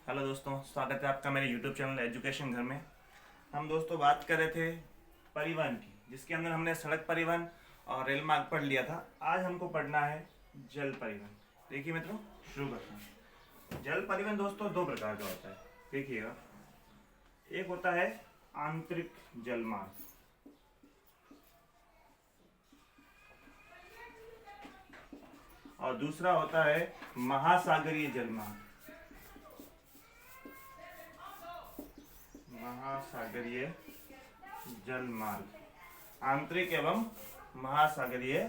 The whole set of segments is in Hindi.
हेलो दोस्तों, स्वागत है आपका मेरे यूट्यूब चैनल एजुकेशन घर में। हम दोस्तों बात कर रहे थे परिवहन की, जिसके अंदर हमने सड़क परिवहन और रेल मार्ग पढ़ लिया था। आज हमको पढ़ना है जल परिवहन। देखिए मित्रों, शुरू करते हैं। जल परिवहन दोस्तों दो प्रकार का होता है। देखिएगा, एक होता है आंतरिक जल मार्ग और दूसरा होता है महासागरीय जल मार्ग। महासागरीय जल मार्ग, आंतरिक एवं महासागरीय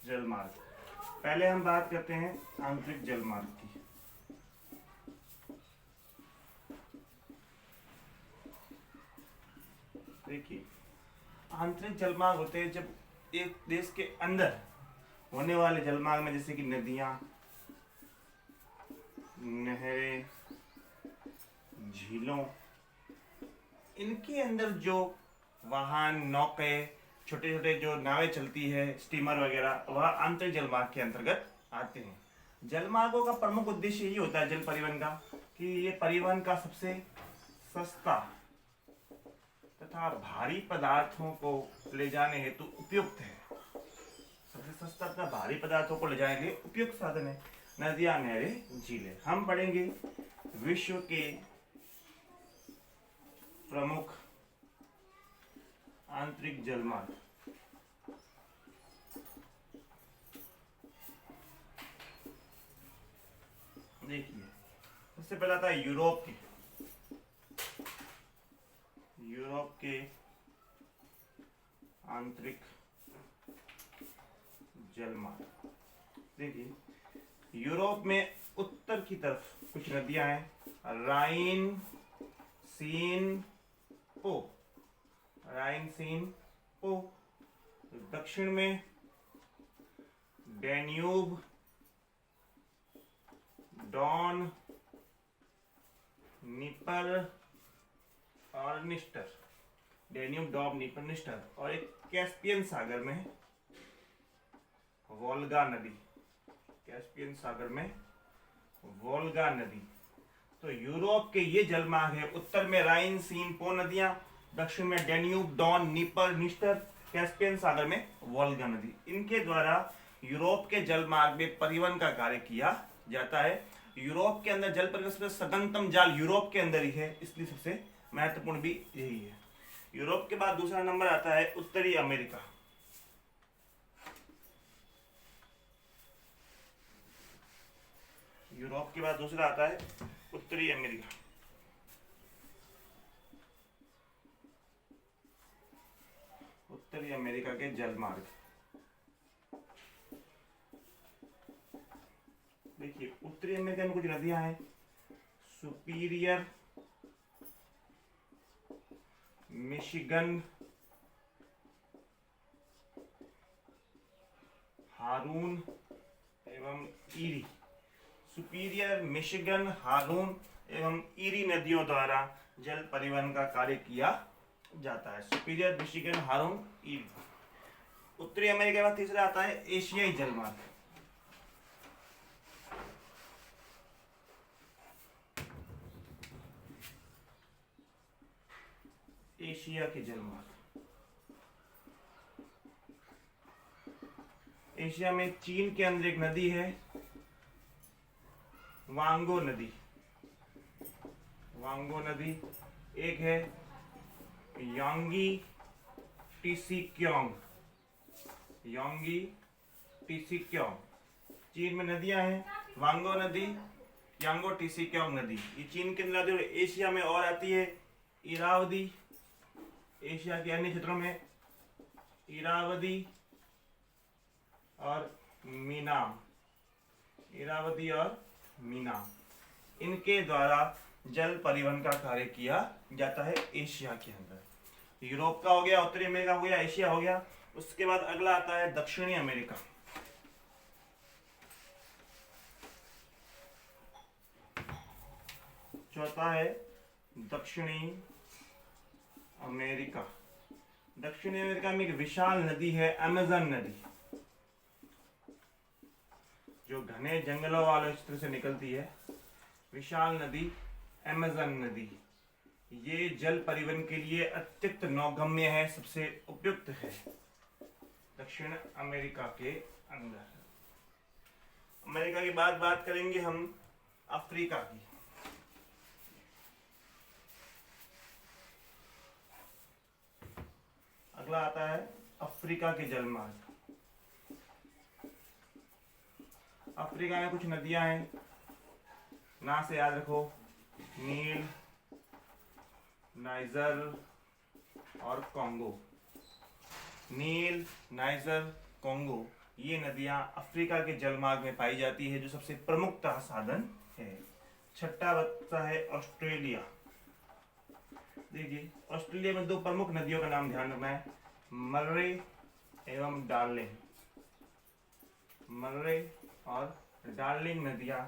जल मार्ग। पहले हम बात करते हैं आंतरिक जल मार्ग की। देखिए, आंतरिक जल मार्ग होते हैं जब एक देश के अंदर होने वाले जल मार्ग में, जैसे कि नदियां, नहरें, झीलों, इनके अंदर जो वाहन, नौके, छोटे छोटे जो नावें चलती है, स्टीमर वगैरह, वह आंतरिक जलमार्ग के अंतर्गत आते हैं। जलमार्गों का प्रमुख उद्देश्य यही होता है जल परिवहन का, कि ये परिवहन का सबसे सस्ता तथा भारी पदार्थों को ले जाने हेतु उपयुक्त है। सबसे सस्ता तथा भारी पदार्थों को ले जाने के लिए उपयुक्त साधन है। नदियां, नहरें, झीलें। हम पढ़ेंगे विश्व के प्रमुख आंतरिक जलमार्ग। देखिए, सबसे पहला था यूरोप के आंतरिक जलमार्ग। देखिए, यूरोप में उत्तर की तरफ कुछ नदियां हैं, राइन, सीन, पो। राइन, सीन, पो। दक्षिण में डैन्यूब, डॉन, निपर और निस्टर। Danube, don, निपर, निस्टर। और एक कैस्पियन सागर में वोल्गा नदी। कैस्पियन सागर में वोल्गा नदी। तो यूरोप के ये जलमार्ग है। उत्तर में राइन, सीन, पो नदियां, दक्षिण में डैन्यूब, डॉन, निपर, निस्टर, कैस्पियन सागर में वोल्गा नदी। इनके द्वारा यूरोप के जलमार्ग में परिवहन का कार्य किया जाता है। यूरोप के अंदर जल परिवहन सबसे सघनतम जाल यूरोप के अंदर ही है, इसलिए सबसे महत्वपूर्ण भी यही है। यूरोप के बाद दूसरा नंबर आता है उत्तरी अमेरिका। यूरोप के बाद दूसरा आता है उत्तरी अमेरिका। उत्तरी अमेरिका के जलमार्ग। देखिए, उत्तरी अमेरिका में कुछ नदियां हैं, सुपीरियर, मिशिगन, हारून एवं ईरी। सुपीरियर, मिशिगन, हारून एवं ईरी नदियों द्वारा जल परिवहन का कार्य किया जाता है। सुपीरियर, मिशिगन, हारून, ईरी। उत्तरी अमेरिका के बाद तीसरा आता है एशियाई जलमार्ग। एशिया के जलमार्ग। एशिया में चीन के अंदर एक नदी है, वांगो नदी। वांगो नदी। एक है यांगी टीसीक्योंग। यांगी टीसीक्योंग। चीन में नदियां हैं, वांगो नदी, यांगो टीसीक्योंग नदी। ये चीन के अंदर नदी। एशिया में और आती है इरावदी। एशिया के अन्य क्षेत्रों में इरावदी और मीनाम। इरावदी और मीनाम, इनके द्वारा जल परिवहन का कार्य किया जाता है एशिया के अंदर। यूरोप का हो गया, उत्तरी अमेरिका हो गया, एशिया हो गया। उसके बाद अगला आता है दक्षिणी अमेरिका। चौथा है दक्षिणी अमेरिका। दक्षिणी अमेरिका में एक विशाल नदी है, अमेजन नदी, जो घने जंगलों वाले क्षेत्र से निकलती है। विशाल नदी अमेज़न नदी। ये जल परिवहन के लिए अत्यंत नौगम्य है, सबसे उपयुक्त है दक्षिण अमेरिका के अंदर। अमेरिका के बाद बात करेंगे हम अफ्रीका की। अगला आता है अफ्रीका के जलमार्ग। अफ्रीका में कुछ नदियां हैं, ना से याद रखो, नील, नाइजर और कॉन्गो। नील, नाइजर, कॉन्गो, ये नदियां अफ्रीका के जलमार्ग में पाई जाती है, जो सबसे प्रमुख साधन है। छठा बचता है ऑस्ट्रेलिया। देखिए, ऑस्ट्रेलिया में दो प्रमुख नदियों का नाम ध्यान रखना है, मर्रे एवं डार्लिंग। मर्रे और डार्लिंग नदियां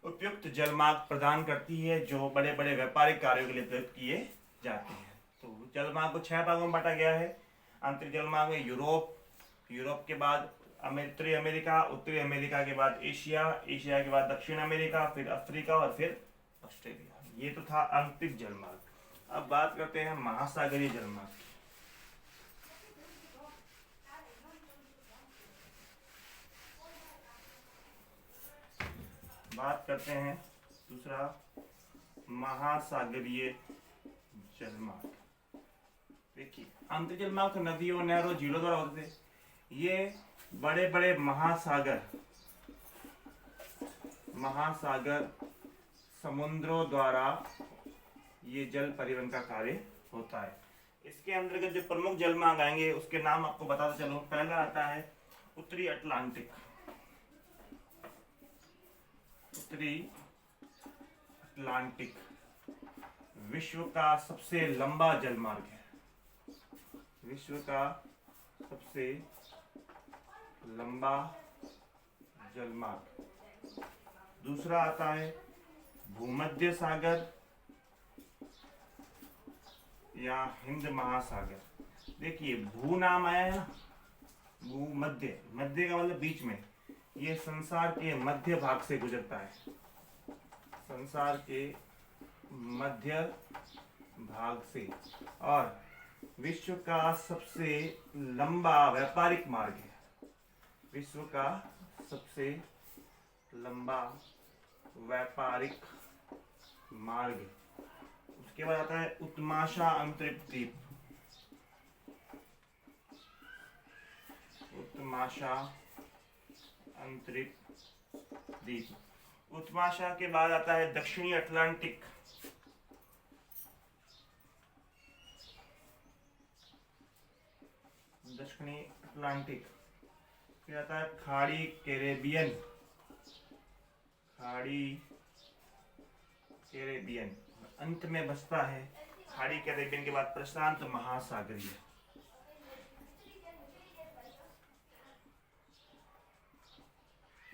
उपयुक्त जलमार्ग प्रदान करती है, जो बड़े बड़े व्यापारिक कार्यों के लिए प्रयुक्त किए जाते हैं। तो जलमार्ग को 6 भागों में बांटा गया है। आंतरिक जलमार्ग में यूरोप के बाद उत्तरी अमेरिका, उत्तरी अमेरिका के बाद एशिया, एशिया के बाद दक्षिण अमेरिका, फिर अफ्रीका और फिर ऑस्ट्रेलिया। ये तो था आंतरिक जलमार्ग। अब बात करते हैं महासागरीय जलमार्ग की। बात करते हैं दूसरा महासागरीय जलमार्ग। देखिए, आंतरिक जलमार्ग तो नदियों, नहरों, झीलों द्वारा होते थे। ये बड़े बड़े महासागर समुद्रों द्वारा ये जल परिवहन का कार्य होता है। इसके अंतर्गत जो प्रमुख जलमार्ग आएंगे उसके नाम आपको बताता चलो। पहला आता है उत्तरी अटलांटिक। उत्तरी अटलांटिक विश्व का सबसे लंबा जलमार्ग है। विश्व का सबसे लंबा जलमार्ग। दूसरा आता है भूमध्य सागर या हिंद महासागर। देखिए, भू नाम आया है ना, भूमध्य, मध्य का मतलब बीच में। ये संसार के मध्य भाग से गुजरता है, संसार के मध्य भाग से, और विश्व का सबसे लंबा व्यापारिक मार्ग है। विश्व का सबसे लंबा व्यापारिक मार्ग। उसके बाद आता है उत्माशा अंतरिक्ष द्वीप। उत्माशा अंतरिक्ष द्वीप। उत्माशा के बाद आता है दक्षिणी अटलांटिक। दक्षिणी अटलांटिक। फिर आता है खाड़ी कैरेबियन। खाड़ी कैरेबियन। अंत में बचता है खाड़ी कैरेबियन के बाद प्रशांत महासागरीय।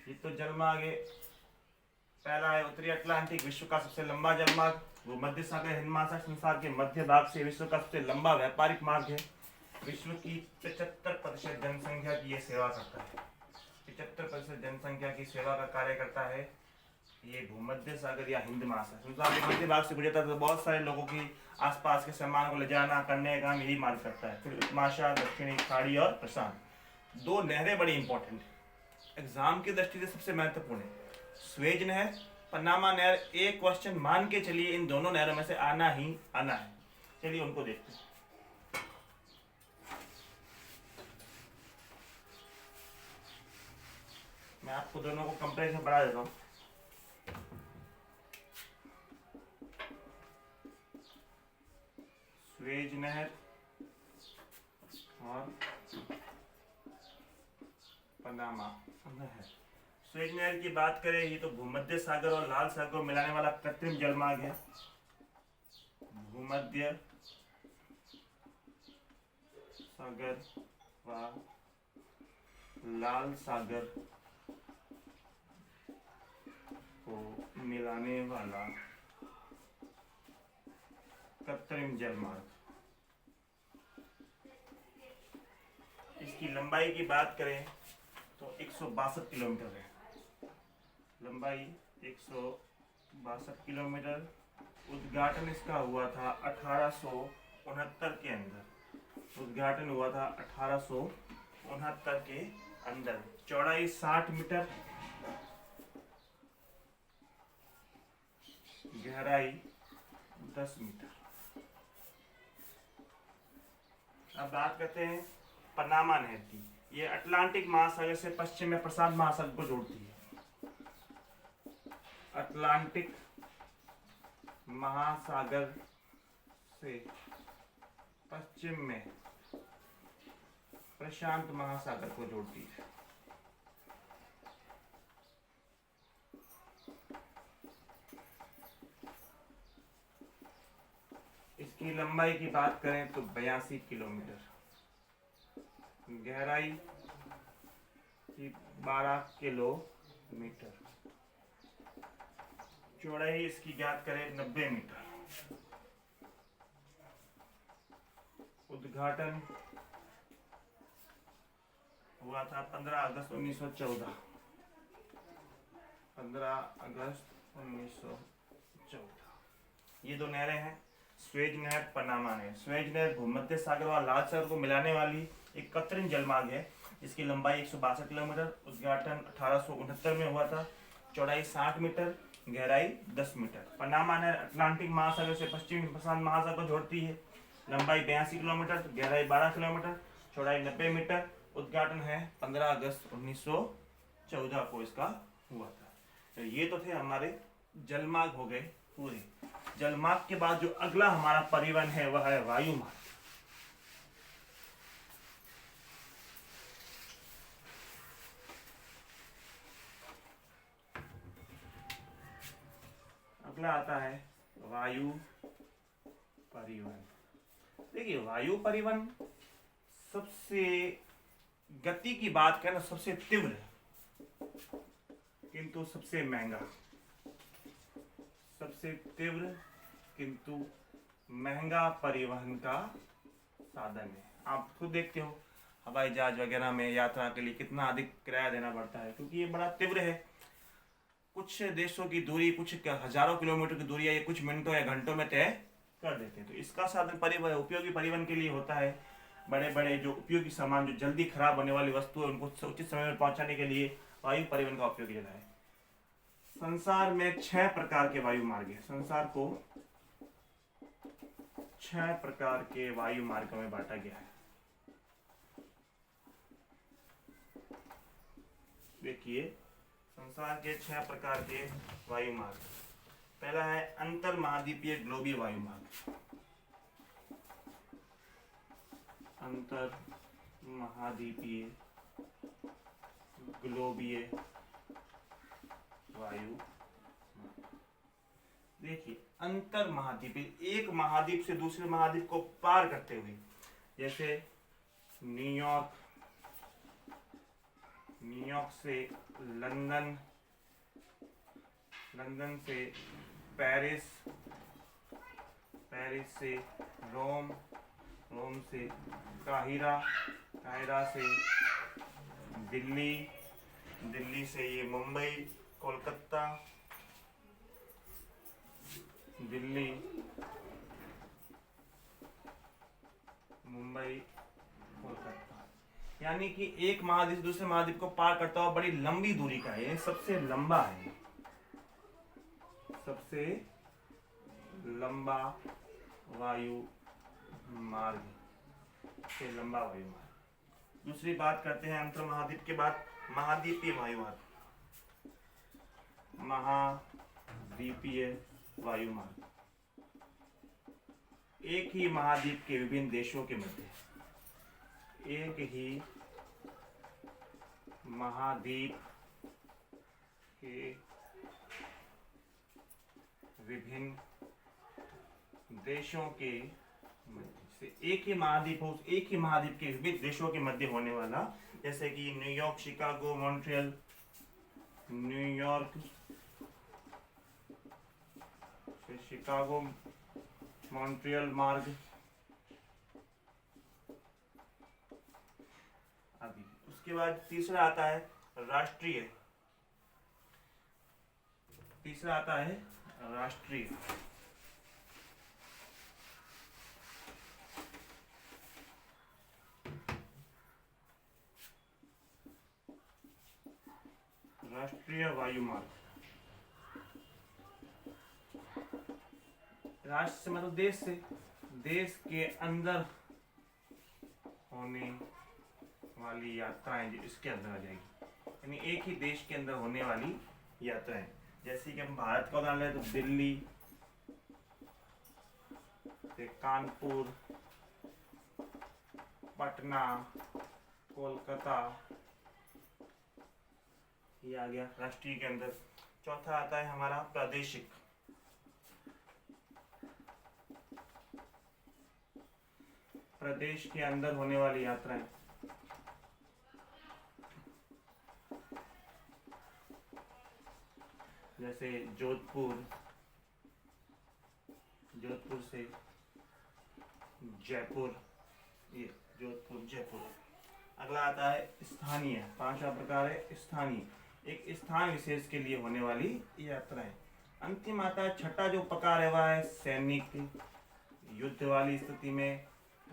ये तो जलमार्ग है। पहला है उत्तरी अटलांटिक, विश्व का सबसे लंबा जलमार्ग। वो मध्य सागर हिंद महासागर संसार के मध्य भाग से विश्व का सबसे लंबा व्यापारिक मार्ग है। विश्व की 75% जनसंख्या की ये सेवा करता है। 75% जनसंख्या की सेवा का कार्य करता है ये भूमध्य सागर या हिंद महासागर। संसार के मध्य भाग से गुजरता है, तो बहुत सारे लोगों की आसपास के सामान को ले जाना, करने का काम यही मार्ग करता है। फिर उत्माशा, दक्षिणी, खाड़ी और प्रशांत। दो नहरें बड़ी इंपॉर्टेंट है, एग्जाम की दृष्टि से सबसे महत्वपूर्ण है। स्वेज नहर, पनामा नहर। एक क्वेश्चन मान के चलिए इन दोनों नहरों में से आना ही आना है। चलिए उनको देखते हैं। मैं आपको दोनों को कंपेरिजन बढ़ा देता हूँ। स्वेज नहर और पनामा नहर। स्वेज नहर की बात करें, ये तो भूमध्य सागर और लाल सागर को मिलाने वाला कृत्रिम जलमार्ग है। भूमध्य सागर व लाल सागर को मिलाने वाला कृत्रिम जलमार्ग। इसकी लंबाई की बात करें तो 162 किलोमीटर है। लंबाई 162 किलोमीटर। उद्घाटन इसका हुआ था 1869 के अंदर। उद्घाटन हुआ था 1869 के अंदर। चौड़ाई 60 मीटर, गहराई 10 मीटर। अब बात करते हैं पनामा नहर की। ये अटलांटिक महासागर से पश्चिम में प्रशांत महासागर को जोड़ती है। अटलांटिक महासागर से पश्चिम में प्रशांत महासागर को जोड़ती है। इसकी लंबाई की बात करें तो 82 किलोमीटर, गहराई की 12 किलोमीटर, चौड़ाई इसकी ज्ञात करें 90 मीटर। उद्घाटन हुआ था 15 अगस्त 1914। 15 अगस्त 1914। ये दो नहरें हैं, स्वेज नहर, पनामा नहर। स्वेज नहर भूमध्य सागर और लाल सागर को मिलाने वाली एक कृत्रिम जलमार्ग है। इसकी लंबाई 162 किलोमीटर। उद्घाटन 1869 में हुआ था। चौड़ाई 60 मीटर, गहराई 10 मीटर। पनामा नहर अटलांटिक महासागर से पश्चिमी प्रशांत महासागर को जोड़ती है। लंबाई 82 किलोमीटर, गहराई 12 किलोमीटर, चौड़ाई 90 मीटर। उद्घाटन है 15 अगस्त 1914 को इसका हुआ था। तो ये तो थे हमारे जलमार्ग हो गए पूरे। जलमार्ग के बाद जो अगला हमारा परिवहन है वह है वायु मार्ग। अगला आता है वायु परिवहन। देखिए, वायु परिवहन सबसे गति की बात करें तो सबसे तीव्र, किंतु सबसे महंगा। सबसे तीव्र किंतु महंगा परिवहन का साधन है। आप खुद देखते हो हवाई जहाज वगैरह में यात्रा के लिए कितना अधिक किराया देना पड़ता है, क्योंकि ये बड़ा तीव्र है। कुछ देशों की दूरी, कुछ हजारों किलोमीटर की दूरी है, ये कुछ मिनटों या घंटों में तय कर देते हैं। तो इसका साधन परिवहन, उपयोगी परिवहन के लिए होता है। बड़े बड़े जो उपयोगी सामान, जो जल्दी खराब होने वाली वस्तु है, उनको उचित समय में पहुंचाने के लिए वायु परिवहन का उपयोग किया जाता है। संसार में 6 प्रकार के वायु मार्ग है। संसार को 6 प्रकार के वायु मार्गों में बांटा गया है। देखिए, संसार के 6 प्रकार के वायु मार्ग। पहला है अंतर महाद्वीपीय ग्लोबीय वायु मार्ग। अंतर महाद्वीपीय ग्लोबीय वायु। देखिए, अंतर महाद्वीपीय, एक महाद्वीप से दूसरे महाद्वीप को पार करते हुए, जैसे न्यूयॉर्क से लंदन, लंदन से पेरिस, पेरिस से रोम, रोम से काहिरा, काहिरा से दिल्ली, दिल्ली से ये मुंबई, कोलकाता, दिल्ली, मुंबई, कोलकाता। यानी कि एक महाद्वीप दूसरे महाद्वीप को पार करता हुआ बड़ी लंबी दूरी का है। सबसे लंबा है, सबसे लंबा वायु मार्ग, सबसे लंबा वायु मार्ग। दूसरी बात करते हैं अंतर महाद्वीप के बाद महाद्वीपीय वायु मार्ग। महाद्वीपीय वायु मार्ग एक ही महाद्वीप के विभिन्न देशों के मध्य, एक ही महाद्वीप के विभिन्न देशों के मध्य से, एक ही महाद्वीप हो, एक ही महाद्वीप के विभिन्न देशों के मध्य होने वाला, जैसे कि न्यूयॉर्क, शिकागो, मॉन्ट्रियल, न्यूयॉर्क से शिकागो, मॉन्ट्रियल मार्ग। अभी उसके बाद तीसरा आता है राष्ट्रीय तीसरा आता है राष्ट्रीय। राष्ट्रीय वायु मार्ग। राष्ट्र से मतलब देश से, देश के अंदर होने वाली यात्राएं जो इसके अंदर आ जाएगी, यानी एक ही देश के अंदर होने वाली यात्राएं। जैसे कि हम भारत का उदाहरण लें तो दिल्ली से कानपुर, पटना, कोलकाता, ये आ गया राष्ट्रीय के अंदर। चौथा आता है हमारा प्रादेशिक। प्रदेश के अंदर होने वाली यात्राएं, जैसे जोधपुर, जोधपुर से जयपुर, ये जोधपुर जयपुर। अगला आता है स्थानीय। पांचवा प्रकार है स्थानीय, एक स्थान विशेष के लिए होने वाली यात्राएं। अंतिम आता है छठा जो प्रकार है वह है सैनिक, युद्ध वाली स्थिति में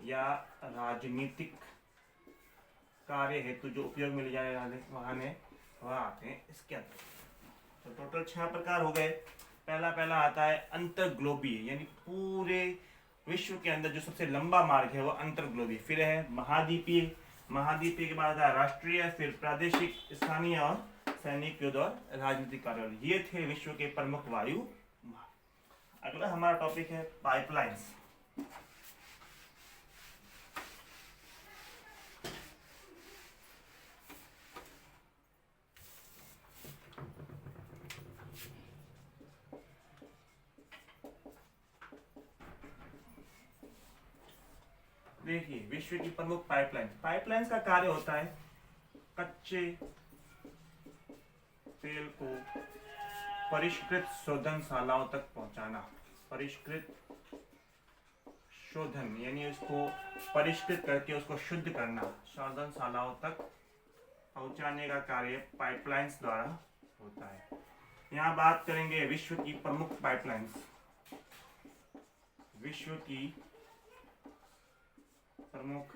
या राजनीतिक कार्य हेतु जो उपयोग में ले जाने वाले वाहन है वह आते हैं इसके अंदर। तो टोटल 6 प्रकार हो गए। पहला आता है अंतर्ग्लोबीय, यानी पूरे विश्व के अंदर जो सबसे लंबा मार्ग है वो अंतर्ग्लोबीय। फिर है महाद्वीपीय, महाद्वीपीय के बाद है राष्ट्रीय, फिर प्रादेशिक, स्थानीय और सैनिक, युद्ध और राजनीतिक कार्य। ये थे विश्व के प्रमुख वायु मार्ग। अगला हमारा टॉपिक है पाइपलाइंस। देखिए विश्व की प्रमुख पाइपलाइन। पाइपलाइंस का कार्य होता है कच्चे तेल को परिष्कृत शोधनशालाओं तक पहुंचाना। परिष्कृत शोधन यानी उसको परिष्कृत करके उसको शुद्ध करना, शोधनशालाओं तक पहुंचाने का कार्य पाइपलाइंस द्वारा होता है। यहाँ बात करेंगे विश्व की प्रमुख पाइपलाइंस। विश्व की प्रमुख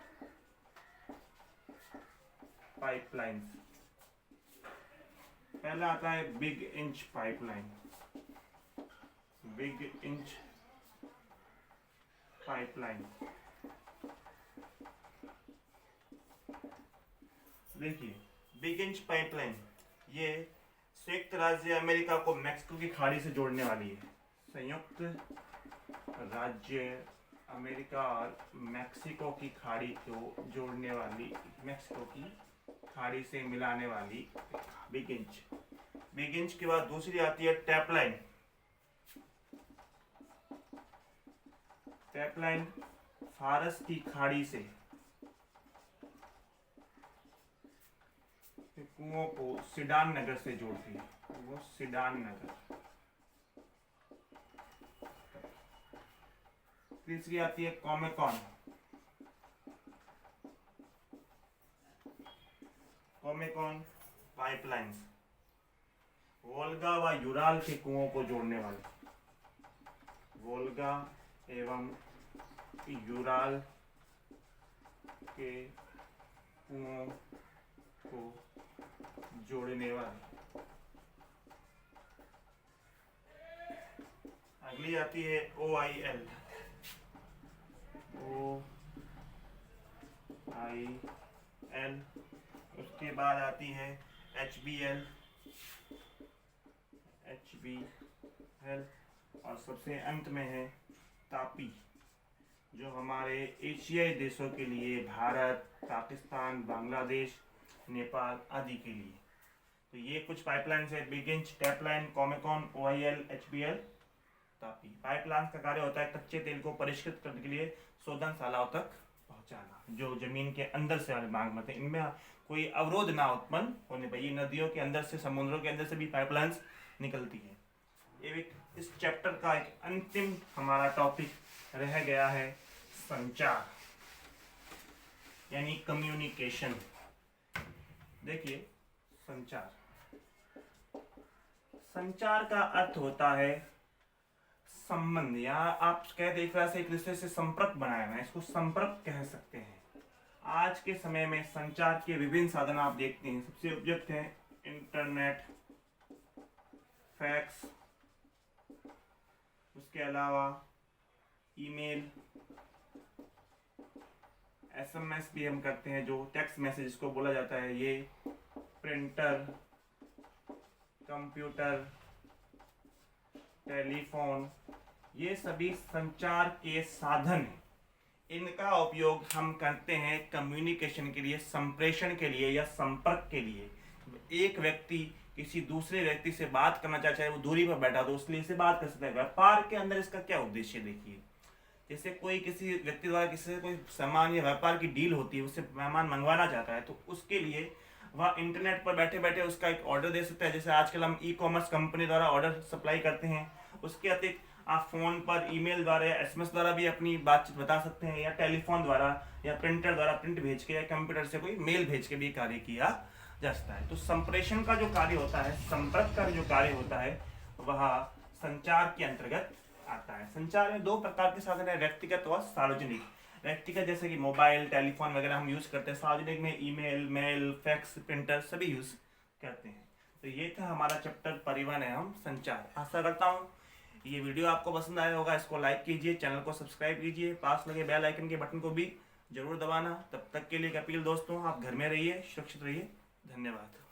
पाइपलाइंस। पहला आता है big inch pipeline. Big inch pipeline. देखिए बिग इंच पाइपलाइन ये संयुक्त राज्य अमेरिका को मैक्सिको की खाड़ी से जोड़ने वाली है। संयुक्त राज्य अमेरिका और मैक्सिको की खाड़ी को जोड़ने वाली, मैक्सिको की खाड़ी से मिलाने वाली बिग इंच। बिग इंच के बाद दूसरी आती है टैपलाइन। टैपलाइन फारस की खाड़ी से कुओं को सिडान नगर से जोड़ती है, वो सिडान नगर। तीसरी आती है कॉमेकॉन। कॉमेकॉन पाइपलाइंस वोल्गा व यूराल के कुओं को जोड़ने वाली। वोल्गा एवं यूराल के कुओं को जोड़ने वाली। अगली आती है OIL। OIL। उसके बाद आती है HBL। और सबसे अंत में है तापी, जो हमारे एशियाई देशों के लिए, भारत, पाकिस्तान, बांग्लादेश, नेपाल आदि के लिए। तो ये कुछ पाइपलाइंस है, big inch, Tapline, Comecon, OIL, HBL, TAPI. Pipeline का कार्य होता है कच्चे तेल को परिष्कृत करने के लिए शोधनशालाओं तक पहुंचाना, जो जमीन के अंदर से वाले मार्ग में थे। इनमें कोई अवरोध ना उत्पन्न होने पाए। नदियों के अंदर से, समुद्रों के अंदर से भी पाइपलाइंस निकलती है। इस चैप्टर का एक अंतिम हमारा टॉपिक रह गया है संचार, यानी कम्युनिकेशन। देखिए संचार, संचार का अर्थ होता है संबंध, या आप कहते एक तरह से एक दूसरे से संपर्क बनाना, इसको संपर्क कह सकते हैं। आज के समय में संचार के विभिन्न साधन आप देखते हैं। सबसे उपयुक्त है इंटरनेट, फैक्स, उसके अलावा ईमेल, एसएमएस भी हम करते हैं, जो टेक्स्ट मैसेज को बोला जाता है, ये प्रिंटर, कंप्यूटर, टेलीफोन, ये सभी संचार के साधन हैं। इनका उपयोग हम करते हैं कम्युनिकेशन के लिए, संप्रेषण के लिए या संपर्क के लिए। एक व्यक्ति किसी दूसरे व्यक्ति से बात करना चाहे, चाहे वो दूरी पर बैठा तो उसके लिए से बात कर सकता है। व्यापार के अंदर इसका क्या उद्देश्य देखिए, जैसे कोई किसी व्यक्ति द्वारा किसी से कोई सामान या व्यापार की डील होती है, उससे सामान मंगवाना चाहता है, तो उसके लिए वह इंटरनेट पर बैठे बैठे उसका एक ऑर्डर दे सकता है। जैसे आजकल हम ई कॉमर्स कंपनी द्वारा ऑर्डर सप्लाई करते हैं, उसके अतिरिक्त आप फोन पर, ईमेल द्वारा या एसएमएस द्वारा भी अपनी बातचीत बता सकते हैं, या टेलीफोन द्वारा या प्रिंटर द्वारा प्रिंट भेज के, या कंप्यूटर से कोई मेल भेज के भी कार्य किया जा सकता है। तो संप्रेषण का जो कार्य होता है, संपर्क का जो कार्य होता है, वह संचार के अंतर्गत आता है। संचार में दो प्रकार के साधन है, व्यक्तिगत और सार्वजनिक। व्यक्तिगत जैसे कि मोबाइल, टेलीफोन वगैरह हम यूज करते हैं। सार्वजनिक में ईमेल, मेल, फैक्स, प्रिंटर सभी यूज करते हैं। तो ये था हमारा चैप्टर परिवहन एवं संचार। आशा करता हूँ ये वीडियो आपको पसंद आया होगा। इसको लाइक कीजिए, चैनल को सब्सक्राइब कीजिए, पास लगे बेल आइकन के बटन को भी जरूर दबाना। तब तक के लिए एक अपील दोस्तों, आप घर में रहिए, सुरक्षित रहिए। धन्यवाद।